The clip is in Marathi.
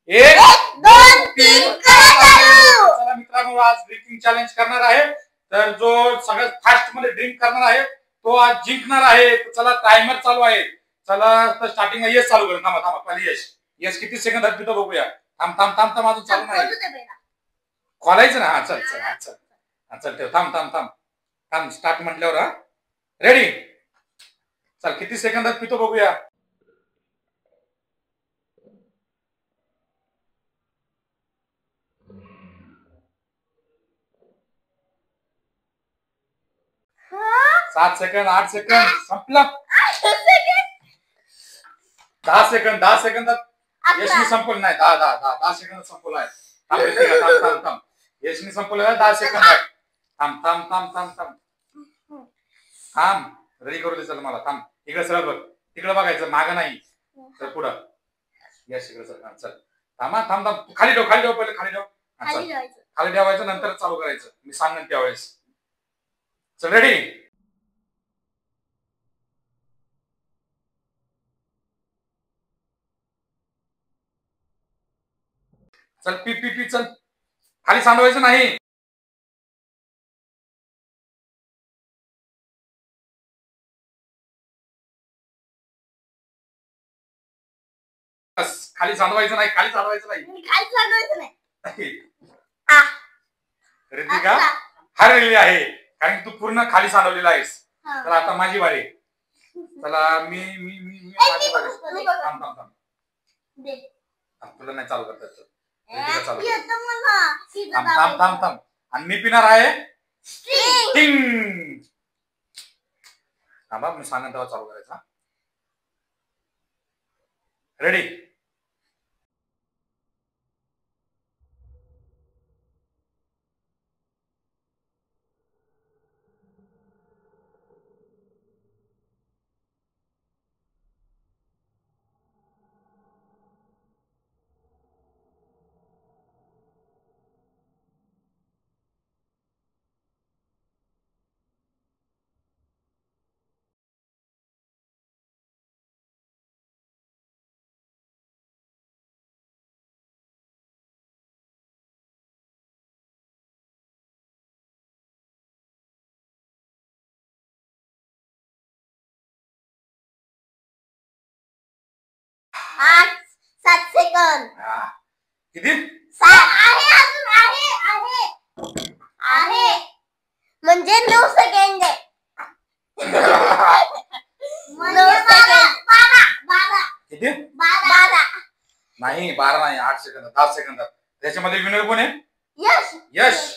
1 2 3 चला मित्रांनो, आज ड्रिंकिंग चॅलेंज करणार आहे. तर जो सगळ्यात फास्ट मध्ये ड्रिंक करणार आहे तो आज जिंकणार आहे. चला टायमर चालू आहे. चला तर स्टार्टिंगला यश चालू कर. थांबा थांबा पहिले यश किती सेकंदात पितो बघूया. थांब थांब थांब थांब अजून चालू नाही. खोलायचं ना. हा चल चल हा चल हा चल ठेव. थांब थांब थांब थांब स्टार्ट म्हटल्यावर हा रेडी. चल किती सेकंदात पितो बघूया. सात सेकंद 8 सेकंद संपलं. 10 सेकंद 10 सेकंदात यशनी संपलं नाही. 10 सेकंदात संपलं आहे. थांब थांब थांब यशनी संपलं आहे. 10 सेकंद आहे. थांब थांब थांब थांब थांब थांब रेडी करू दे. चल मला थांब. इकडे सरळ बघ. तिकडे बघायचं मागं नाही तर पुढं. यश इकडे चल. चल थांब थांब थांब खाली ठेव पहिले खाली ठेव. खाली ठेवायचं नंतर चालू करायचं. मी सांगेन त्यावेळेस. चल रेडी. चल पी पी पी चल. खाली सांडवायचं नाही. खाली सांडवायचं नाही. खाली सांडवायचं नाही. रितिका हरलेली आहे कारण तू पूर्ण खाली सांडवलेला आहेस. तर आता माझी बारी. चला मी मी मी मी माझी बारी. थांब थांब थांब तुला नाही चालू करता येत. थांब थांब थांब थांब आणि मी पिणार आहे स्टिंग. थांबा मी सांगेन तेव्हा चालू करायचा. रेडी. आठ 7 सेकंद. किती आहे म्हणजे 9 सेकंद. 9 सेकंद. 12 किती 12 नाही 12 नाही 8 सेकंद 10 सेकंदात. त्याच्यामध्ये विनर कोण आहे. यश. यश